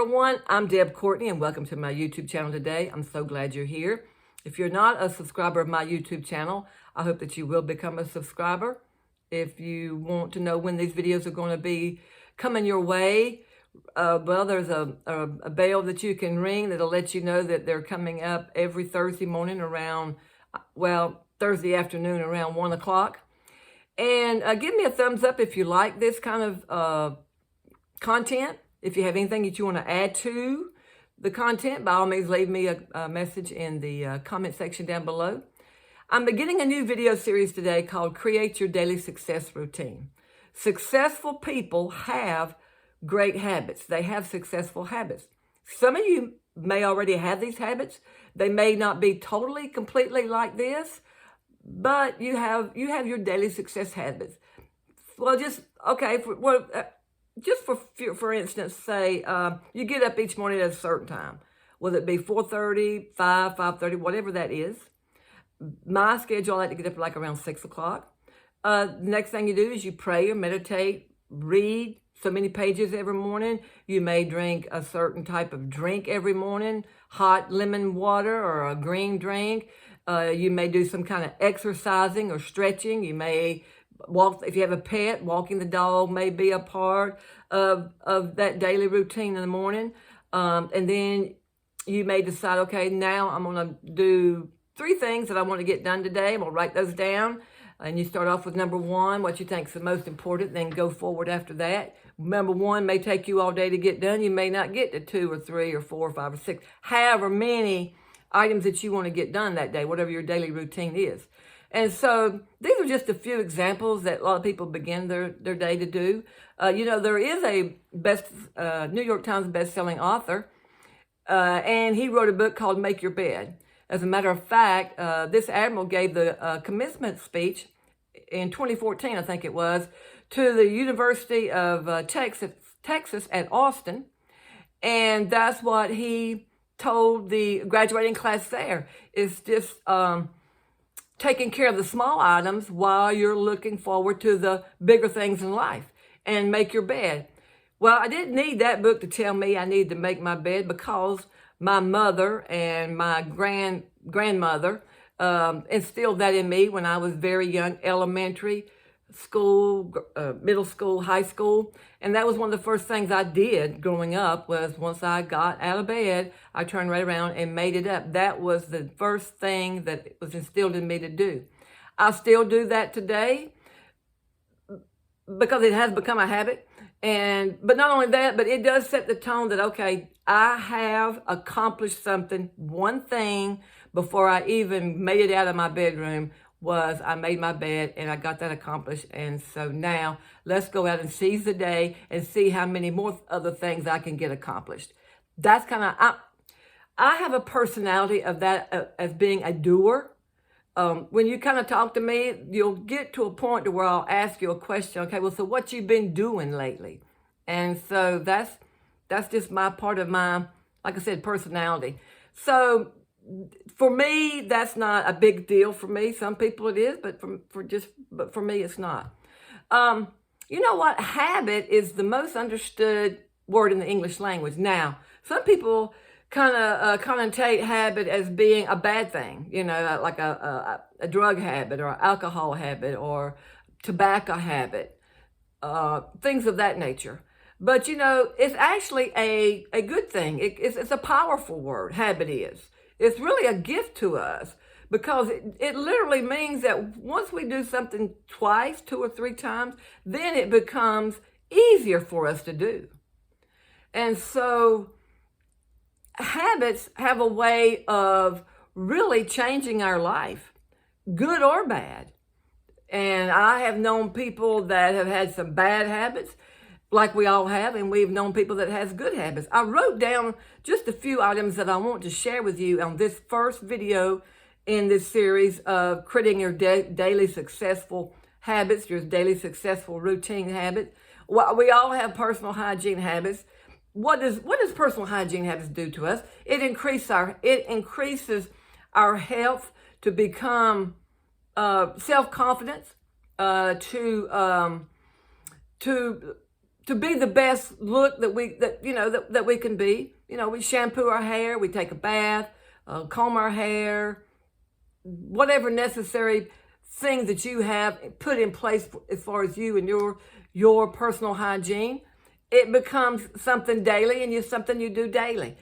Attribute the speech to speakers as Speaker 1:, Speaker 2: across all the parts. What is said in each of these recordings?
Speaker 1: everyone, I'm Deb Courtney and welcome to my YouTube channel today. I'm so glad you're here. If you're not a subscriber of my YouTube channel, I hope that you will become a subscriber. If you want to know when these videos are going to be coming your way, well, there's a bell that you can ring that'll let you know that they're coming up every Thursday morning around, well, Thursday afternoon around 1 o'clock. And give me a thumbs up if you like this kind of content. If you have anything that you want to add to the content, by all means, leave me a message in the comment section down below. I'm beginning a new video series today called Create Your Daily Success Routine. Successful people have great habits. They have successful habits. Some of you may already have these habits. They may not be totally, completely like this, but you have your daily success habits. Well, just for instance, say you get up each morning at a certain time, whether it be 4:30, 5:30, whatever that is. My schedule, I like to get up like around 6 o'clock. Next thing you do is you pray or meditate, read so many pages every morning. You may drink a certain type of drink every morning, hot lemon water or a green drink. You may do some kind of exercising or stretching. You may walk, if you have a pet, walking the dog may be a part of that daily routine in the morning. And then you may decide, okay, now I'm going to do 3 things that I want to get done today. I'm going to write those down. And you start off with number 1, what you think is the most important, then go forward after that. Number 1 may take you all day to get done. You may not get to 2 or 3 or 4 or 5 or 6, however many items that you want to get done that day, whatever your daily routine is. And so these are just a few examples that a lot of people begin their day to do. There is a New York Times best-selling author, and he wrote a book called Make Your Bed. As a matter of fact, this admiral gave the commencement speech in 2014, I think it was, to the University of Texas at Austin. And that's what he told the graduating class there, is just taking care of the small items while you're looking forward to the bigger things in life, and make your bed. Well, I didn't need that book to tell me I needed to make my bed, because my mother and my grandmother instilled that in me when I was very young, elementary school, middle school, high school. And that was one of the first things I did growing up, was once I got out of bed, I turned right around and made it up. That was the first thing that was instilled in me to do. I still do that today because it has become a habit. But not only that, but it does set the tone that, okay, I have accomplished something. One thing before I even made it out of my bedroom was I made my bed, and I got that accomplished. And so now let's go out and seize the day and see how many more other things I can get accomplished. That's kind of, I have a personality of that, as being a doer. When you kind of talk to me, you'll get to a point to where I'll ask you a question. Okay, well, so what you been doing lately? And so that's just my part of my, like I said, personality. So for me, that's not a big deal for me. Some people it is, but for me, it's not. You know what? Habit is the most understood word in the English language. Now, some people kind of connotate habit as being a bad thing, like a drug habit or alcohol habit or tobacco habit, things of that nature. But, it's actually a good thing. It's a powerful word, habit is. It's really a gift to us, because it literally means that once we do something twice, 2 or 3 times, then it becomes easier for us to do. And so habits have a way of really changing our life, good or bad. And I have known people that have had some bad habits, like we all have, and we've known people that has good habits. I wrote down just a few items that I want to share with you on this first video in this series of creating your daily successful habits, your daily successful routine habits. Well, we all have personal hygiene habits. What does personal hygiene habits do to us? It increases our health, to become self-confidence, to to be the best look that we can be. We shampoo our hair, we take a bath, comb our hair, whatever necessary things that you have put in place as far as you and your personal hygiene. It becomes something daily, and something you do daily.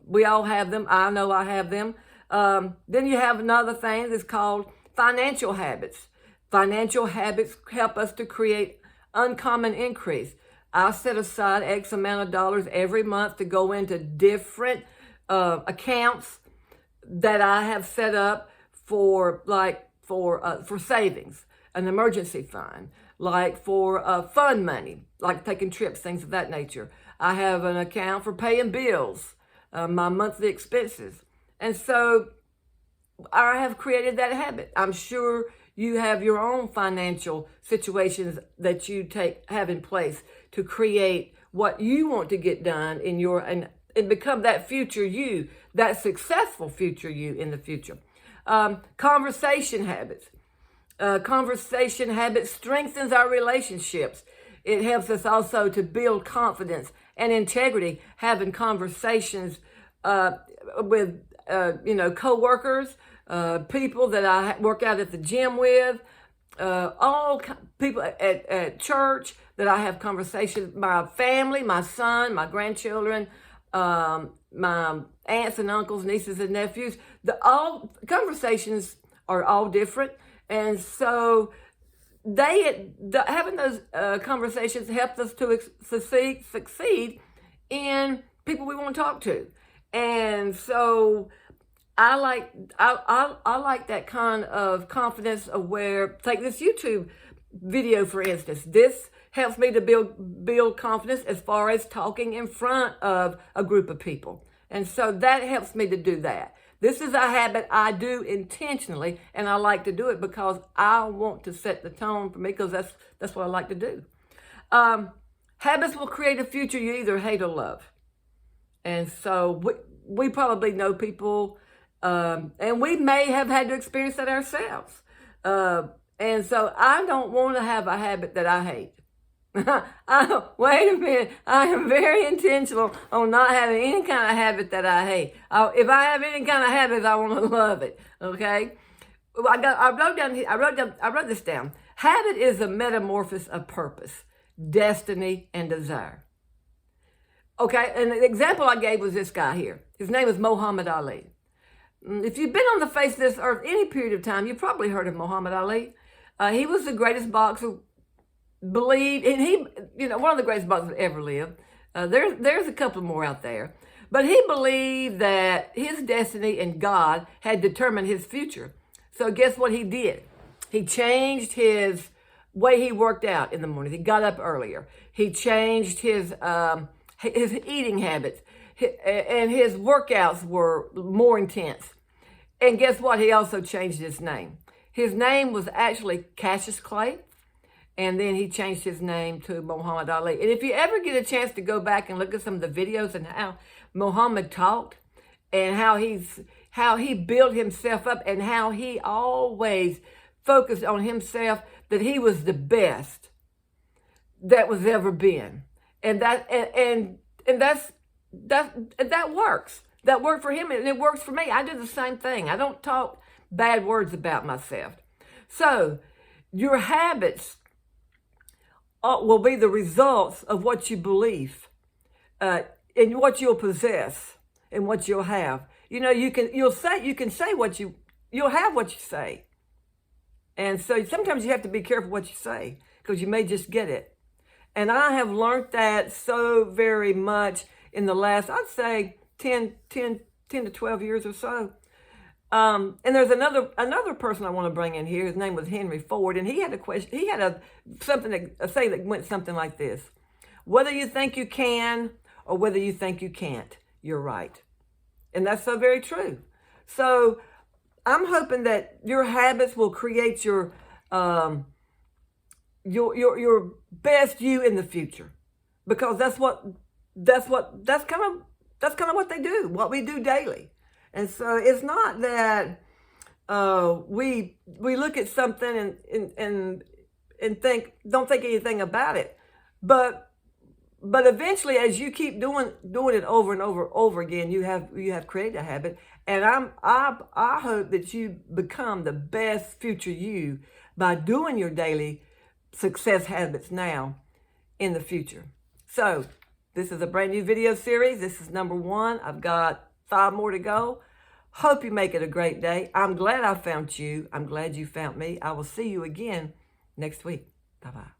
Speaker 1: We all have them. I know I have them. Then you have another thing that's called financial habits. Financial habits help us to create uncommon increase. I set aside X amount of dollars every month to go into different accounts that I have set up for savings, an emergency fund, like for fund money, like taking trips, things of that nature. I have an account for paying bills, my monthly expenses. And so I have created that habit. I'm sure you have your own financial situations that you have in place to create what you want to get done and become that future you, that successful future you in the future. Conversation habits. Conversation habits strengthens our relationships. It helps us also to build confidence and integrity, having conversations with co-workers, people that I work out at the gym with, all people at church that I have conversations, my family, my son, my grandchildren, my aunts and uncles, nieces and nephews. All conversations are all different, and so having those conversations helps us to succeed in people we want to talk to. And so I like that kind of confidence of where, take this YouTube video for instance. This helps me to build confidence as far as talking in front of a group of people. And so that helps me to do that. This is a habit I do intentionally, and I like to do it because I want to set the tone for me, because that's what I like to do. Habits will create a future you either hate or love. And so we probably know people, and we may have had to experience that ourselves. And so I don't want to have a habit that I hate. Wait a minute. I am very intentional on not having any kind of habit that I hate. If I have any kind of habits, I want to love it. Okay. I wrote this down. Habit is a metamorphosis of purpose, destiny, and desire. Okay. And the example I gave was this guy here. His name is Muhammad Ali. If you've been on the face of this earth any period of time, you've probably heard of Muhammad Ali. He was the greatest boxer, believed, and one of the greatest boxers ever lived. There's a couple more out there, but he believed that his destiny and God had determined his future. So guess what he did? He changed his way he worked out in the morning. He got up earlier. He changed his eating habits, and his workouts were more intense. And guess what? He also changed his name. His name was actually Cassius Clay, and then he changed his name to Muhammad Ali. And if you ever get a chance to go back and look at some of the videos and how Muhammad talked, and how he built himself up, and how he always focused on himself, that he was the best that was ever been, and that works. That worked for him, and it works for me. I do the same thing. I don't talk bad words about myself. So your habits will be the results of what you believe, and what you'll possess, and what you'll have. You can say what you'll have what you say. And so sometimes you have to be careful what you say, because you may just get it. And I have learned that so very much in the last, I'd say 10 to 12 years or so. And there's another person I want to bring in here. His name was Henry Ford, and he had a question. He had something to say that went something like this: whether you think you can or whether you think you can't, you're right. And that's so very true. So I'm hoping that your habits will create your best you in the future, because that's kind of what they do, what we do daily. And so it's not that we look at something and don't think anything about it, but But eventually, as you keep doing it over and over again, you have created a habit. And I hope that you become the best future you by doing your daily success habits now in the future. So this is a brand new video series. This is number 1. I've got 5 more to go. Hope you make it a great day. I'm glad I found you. I'm glad you found me. I will see you again next week. Bye-bye.